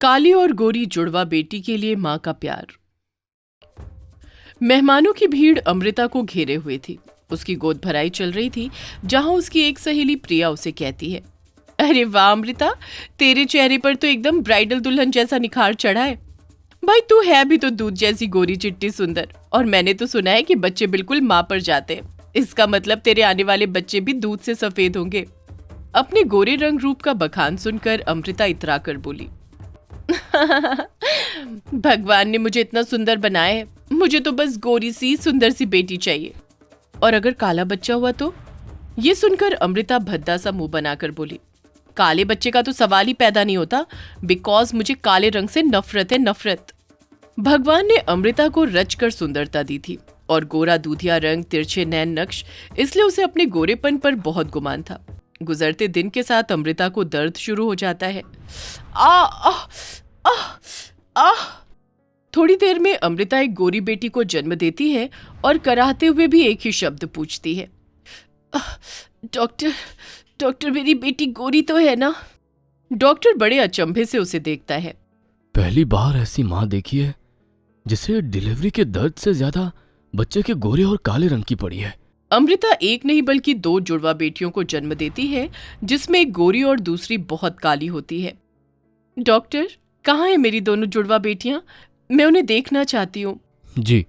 काली और गोरी जुड़वा बेटी के लिए मां का प्यार। मेहमानों की भीड़ अमृता को घेरे हुए थी। उसकी गोद भराई चल रही थी, जहां उसकी एक सहेली प्रिया उसे कहती है, अरे वाह अमृता, तेरे चेहरे पर तो एकदम ब्राइडल दुल्हन जैसा निखार चढ़ा है। भाई तू है भी तो दूध जैसी गोरी चिट्टी सुंदर, और मैंने तो सुना है कि बच्चे बिल्कुल माँ पर जाते हैं। इसका मतलब तेरे आने वाले बच्चे भी दूध से सफेद होंगे। अपने गोरे रंग रूप का बखान सुनकर अमृता इतरा कर बोली, भगवान ने मुझे इतना सुंदर बनाया है, मुझे तो बस गोरी सी सुंदर सी बेटी चाहिए। और अगर काला बच्चा हुआ तो? ये सुनकर अमृता भद्दा सा मुंह बनाकर बोली, काले बच्चे का तो सवाल ही पैदा नहीं होता, बिकॉज मुझे काले रंग से नफरत है, नफरत। भगवान ने अमृता को रचकर सुंदरता दी थी और गोरा दूधिया रंग, तिरछे नैन नक्श, इसलिए उसे अपने गोरेपन पर बहुत गुमान था। गुजरते दिन के साथ अमृता को दर्द शुरू हो जाता है। आ आ आ आ थोड़ी देर में अमृता एक गोरी बेटी को जन्म देती है और कराहते हुए भी एक ही शब्द पूछती है, डॉक्टर, डॉक्टर मेरी बेटी गोरी तो है ना? डॉक्टर बड़े अचंभे से उसे देखता है। पहली बार ऐसी माँ देखी है जिसे डिलीवरी के दर्द से ज्यादा बच्चे के गोरे और काले रंग की पड़ी है। अमृता एक नहीं बल्कि 2 जुड़वा बेटियों को जन्म देती है, जिसमें एक गोरी और दूसरी बहुत काली होती है। डॉक्टर, कहाँ है मेरी दोनों जुड़वा बेटियां? मैं उन्हें देखना चाहती हूँ। जी,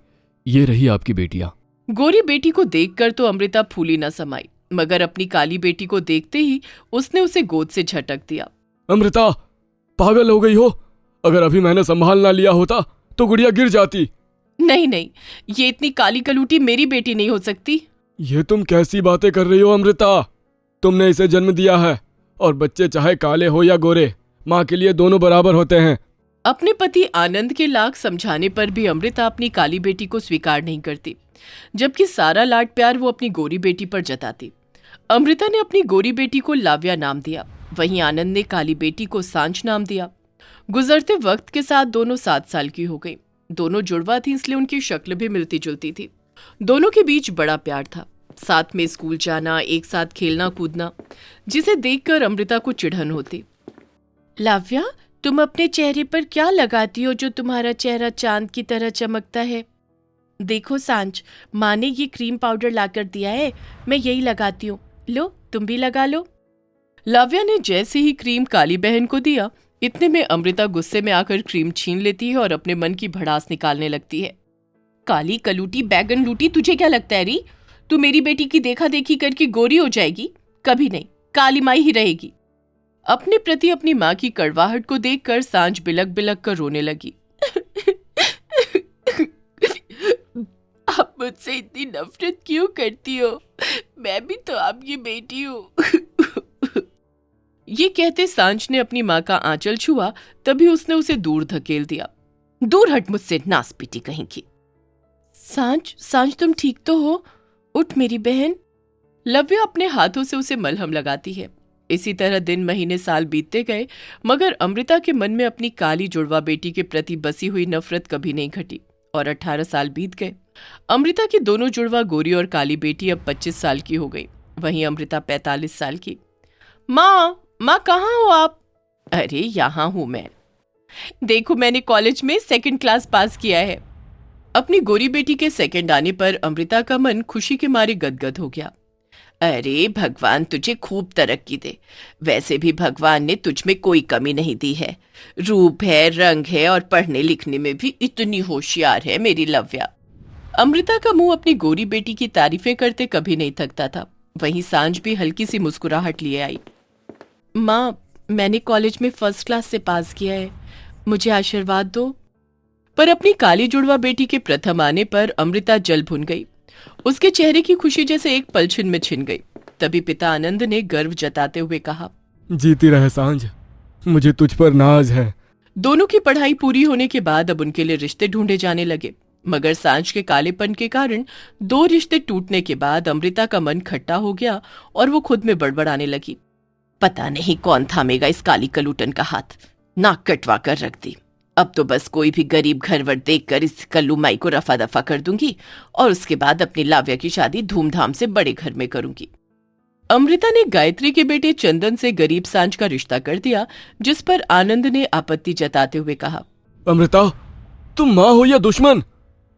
ये रही आपकी बेटियां। गोरी बेटी को देखकर तो अमृता फूली न समाई, मगर अपनी काली बेटी को देखते ही उसने उसे गोद से झटक दिया। अमृता, पागल हो गई हो? अगर अभी मैंने संभाल ना लिया होता तो गुड़िया गिर जाती। नहीं नहीं, ये इतनी काली कलूटी मेरी बेटी नहीं हो सकती। ये तुम कैसी बातें कर रही हो अमृता? तुमने इसे जन्म दिया है और बच्चे चाहे काले हो या गोरे, माँ के लिए दोनों बराबर होते हैं। अपने पति आनंद के लाख समझाने पर भी अमृता अपनी काली बेटी को स्वीकार नहीं करती, जबकि सारा लाड प्यार वो अपनी गोरी बेटी पर जताती। अमृता ने अपनी गोरी बेटी को लाव्या नाम दिया, वहीं आनंद ने काली बेटी को सांच नाम दिया। गुजरते वक्त के साथ दोनों 7 साल की हो गई। दोनों जुड़वा थी, इसलिए उनकी शक्ल भी मिलती जुलती थी। दोनों के बीच बड़ा प्यार था, साथ में स्कूल जाना, एक साथ खेलना कूदना, जिसे देखकर अमृता को चिढ़न होती। लाव्या, तुम अपने चेहरे पर क्या लगाती हो जो तुम्हारा चेहरा चांद की तरह चमकता है? देखो सांच, माँ ने ये क्रीम पाउडर लाकर दिया है, मैं यही लगाती हूँ, लो तुम भी लगा लो। लाव्या ने जैसे ही क्रीम काली बहन को दिया, इतने में अमृता गुस्से में आकर क्रीम छीन लेती है और अपने मन की भड़ास निकालने लगती है। काली कलूटी बैगन लूटी, तुझे क्या लगता है री? तू मेरी बेटी की देखा देखी करके गोरी हो जाएगी? कभी नहीं, काली माई ही रहेगी। अपने प्रति अपनी माँ की कड़वाहट को देखकर सांझ बिलक बिलक कर रोने लगी। आप मुझसे इतनी नफरत क्यों करती हो? मैं भी तो आपकी बेटी हूँ। ये कहते सांझ ने अपनी माँ का आंचल छुआ, तभी उसने उसे दूर धकेल दिया। दूर हट मुझसे, नासपीटी कहीं की। सांझ, सांझ तुम ठीक तो हो? उठ मेरी बहन। लव्या अपने हाथों से उसे मलहम लगाती है। इसी तरह दिन महीने साल बीतते गए, मगर अमृता के मन में अपनी काली जुड़वा बेटी के प्रति बसी हुई नफरत कभी नहीं घटी और 18 साल बीत गए। अमृता की दोनों जुड़वा गोरी और काली बेटी अब 25 साल की हो गई, वहीं अमृता 45 साल की। माँ, माँ कहाँ हो आप? अरे यहाँ हूं मैं। देखो, मैंने कॉलेज में 2nd क्लास पास किया है। अपनी गोरी बेटी के 2nd आने पर अमृता का मन खुशी के मारे गदगद हो गया। अरे भगवान तुझे खूब तरक्की दे। वैसे भी भगवान ने तुझ में कोई कमी नहीं दी है। रूप है, रंग है और पढ़ने लिखने में भी इतनी होशियार है मेरी लव्या। अमृता का मुंह अपनी गोरी बेटी की तारीफें करते कभी नहीं थकता था। वहीं सांझ भी हल्की सी मुस्कुराहट लिए आई। माँ, मैंने कॉलेज में 1st क्लास से पास किया है, मुझे आशीर्वाद दो। पर अपनी काली जुड़वा बेटी के प्रथम आने पर अमृता जल भुन गई। उसके चेहरे की खुशी जैसे एक पलछिन में छिन गई। तभी पिता आनंद ने गर्व जताते हुए कहा, जीती रहे सांझ, मुझे तुझ पर नाज है। दोनों की पढ़ाई पूरी होने के बाद अब उनके लिए रिश्ते ढूंढे जाने लगे, मगर सांझ के कालेपन के कारण 2 रिश्ते टूटने के बाद अमृता का मन खट्टा हो गया और वो खुद में बड़बड़ाने लगी। पता नहीं कौन थामेगा इस काली कलूटन का हाथ, नाक कटवा कर रख दी। अब तो बस कोई भी गरीब घरवर देखकर इस कल्लू माई को रफा दफा कर दूंगी और उसके बाद अपनी लाव्या की शादी धूमधाम से बड़े घर में करूंगी। अमृता ने गायत्री के बेटे चंदन से गरीब सांझ का रिश्ता कर दिया, जिस पर आनंद ने आपत्ति जताते हुए कहा, अमृता, तुम माँ हो या दुश्मन?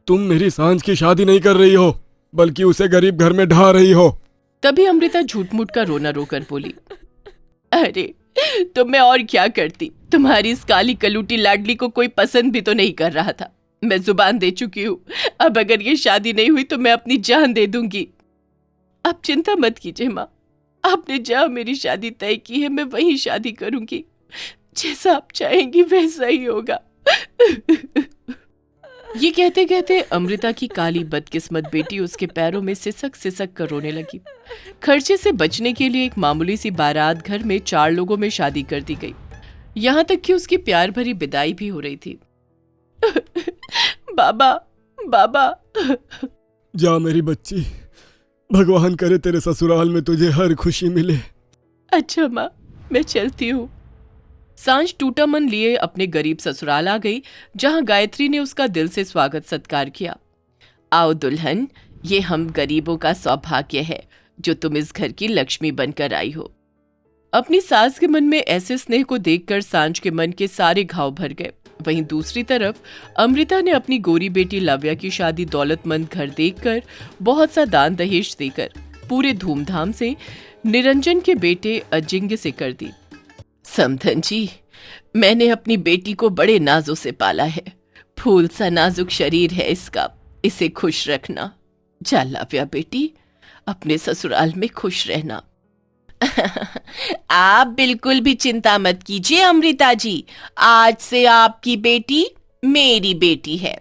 तुम मेरी सांझ की शादी नहीं कर रही हो, बल्कि उसे गरीब घर में ढा रही हो। तभी अमृता झूठ मूठ का रोना रोकर बोली, अरे तो मैं और क्या करती, तुम्हारी इस काली कलूटी लाडली को कोई पसंद भी तो नहीं कर रहा था। मैं जुबान दे चुकी हूँ, अब अगर ये शादी नहीं हुई तो मैं अपनी जान दे दूंगी। आप चिंता मत कीजिए माँ, आपने जहाँ मेरी शादी तय की है मैं वहीं शादी करूंगी, जैसा आप चाहेंगी वैसा ही होगा। ये कहते कहते अमृता की काली बदकिस्मत बेटी उसके पैरों में सिसक सिसक कर रोने लगी। खर्चे से बचने के लिए एक मामूली सी बारात घर में 4 लोगों में शादी कर दी गई। यहाँ तक कि उसकी प्यार भरी विदाई भी हो रही थी। बाबा, बाबा। जा मेरी बच्ची, भगवान करे तेरे ससुराल में तुझे हर खुशी मिले। अच्छा माँ, मैं चलती हूँ। सांझ टूटा मन लिए अपने गरीब ससुराल आ गई, जहां गायत्री ने उसका दिल से स्वागत सत्कार किया। आओ दुल्हन, ये हम गरीबों का सौभाग्य है जो तुम इस घर की लक्ष्मी बनकर आई हो। अपनी सास के मन में ऐसे स्नेह को देखकर सांझ के मन के सारे घाव भर गए। वहीं दूसरी तरफ अमृता ने अपनी गोरी बेटी लव्या की शादी दौलतमंद घर देखकर, बहुत सा दान दहेज देकर पूरे धूमधाम से निरंजन के बेटे अजिंक्य से कर दी। समधन जी, मैंने अपनी बेटी को बड़े नाजों से पाला है। फूल सा नाजुक शरीर है इसका, इसे खुश रखना। जा लव्या बेटी, अपने ससुराल में खुश रहना। आप बिल्कुल भी चिंता मत कीजिए अमृता जी, आज से आपकी बेटी मेरी बेटी है।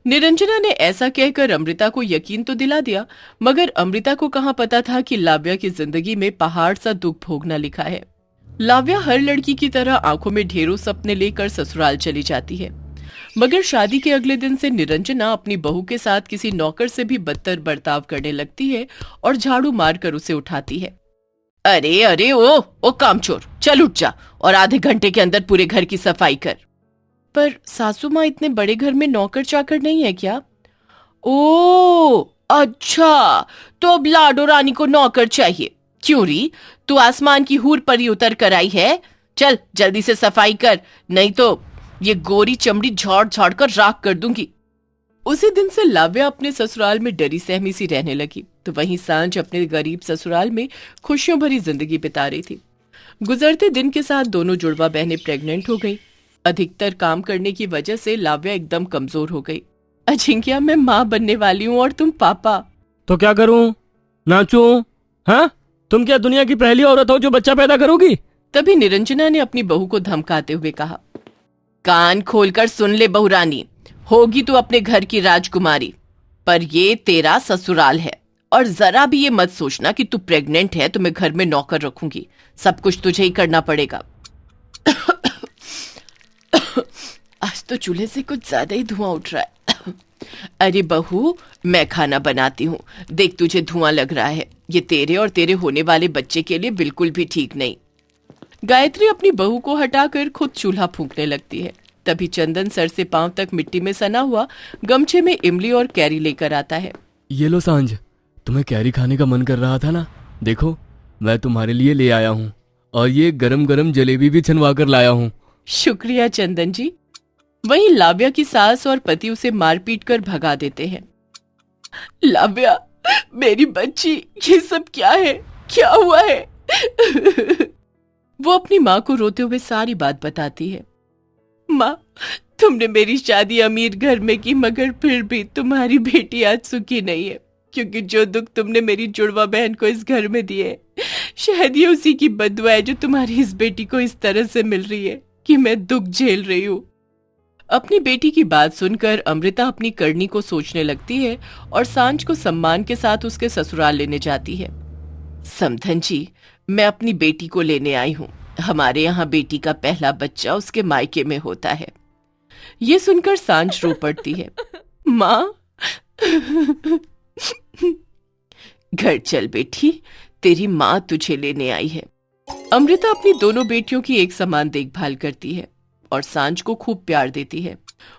निरंजना ने ऐसा कहकर अमृता को यकीन तो दिला दिया, मगर अमृता को कहां पता था कि लाव्या की जिंदगी में पहाड़ सा दुख भोगना लिखा है। लाव्या हर लड़की की तरह आंखों में ढेरों सपने लेकर ससुराल चली जाती है, मगर शादी के अगले दिन से निरंजना अपनी बहू के साथ किसी नौकर से भी बदतर बर्ताव करने लगती है और झाड़ू मारकर उसे उठाती है। अरे अरे ओ कामचोर, चल उठ जा और आधे घंटे के अंदर पूरे घर की सफाई कर। पर सासू माँ, इतने बड़े घर में नौकर चाकर नहीं है क्या? ओ अच्छा, तो अब लाडो रानी को नौकर चाहिए। क्यों री, तू आसमान की हूर परी उतर कर आई है? चल जल्दी से सफाई कर, नहीं तो ये गोरी चमड़ी झाड़ झाड़ कर राख कर दूंगी। उसी दिन से लाव्या अपने ससुराल में डरी सहमी सी रहने लगी, तो वहीं सांझ अपने गरीब ससुराल में खुशियों भरी जिंदगी बिता रही थी। गुजरते दिन के साथ दोनों जुड़वा बहनें प्रेग्नेंट हो गई। अधिकतर काम करने की वजह से लाव्या एकदम कमजोर हो गई। अजिंक्य, मैं माँ बनने वाली हूँ और तुम पापा। तो क्या करूं? नाचूं? हाँ, तुम क्या दुनिया की पहली औरत हो जो बच्चा पैदा करोगी? तभी निरंजना ने अपनी बहू को धमकाते हुए कहा, कान खोलकर सुन ले बहू रानी, होगी तू अपने घर की राजकुमारी, पर ये तेरा ससुराल है, और जरा भी ये मत सोचना कि तू प्रेग्नेंट है तो मैं घर में नौकर रखूंगी। सब कुछ तुझे ही करना पड़ेगा। आज तो चूल्हे से कुछ ज्यादा ही धुआं उठ रहा है। अरे बहू, मैं खाना बनाती हूँ, देख तुझे धुआं लग रहा है। ये तेरे और तेरे होने वाले बच्चे के लिए बिल्कुल भी ठीक नहीं। गायत्री अपनी बहू को हटाकर खुद चूल्हा फूंकने लगती है। तभी चंदन सर से पांव तक मिट्टी में सना हुआ गमछे में इमली और कैरी लेकर आता है। ये लो सांझ, तुम्हें कैरी खाने का मन कर रहा था ना, देखो मैं तुम्हारे लिए ले आया हूँ, और ये गरम गरम जलेबी भी छनवा कर लाया हूँ। शुक्रिया चंदन जी। वहीं लाव्या की सास और पति उसे मारपीट कर भगा देते हैं। लाव्या, मेरी बच्ची, ये सब क्या है? क्या हुआ है? वो अपनी माँ को रोते हुए सारी बात बताती है। माँ, तुमने मेरी शादी अमीर घर में की, मगर फिर भी तुम्हारी बेटी आज सुखी नहीं है, क्योंकि जो दुख तुमने मेरी जुड़वा बहन को इस घर में दिए, शायद ये उसी की बददुआ है जो तुम्हारी इस बेटी को इस तरह से मिल रही है कि मैं दुख झेल रही हूँ। अपनी बेटी की बात सुनकर अमृता अपनी करनी को सोचने लगती है और सांझ को सम्मान के साथ उसके ससुराल लेने जाती है। समधन जी, मैं अपनी बेटी को लेने आई हूँ। हमारे यहाँ बेटी का पहला बच्चा उसके मायके में होता है। ये सुनकर सांझ रो पड़ती है। माँ, घर चल बेटी, तेरी माँ तुझे लेने आई है। अमृता अपनी दोनों बेटियों की एक समान देखभाल करती है और सांझ को खूब प्यार देती है।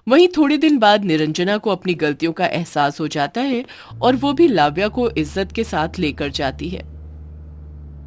वहीं थोड़े दिन बाद निरंजना को अपनी गलतियों का एहसास हो जाता है और वो भी लाव्या को इज्जत के साथ लेकर जाती है।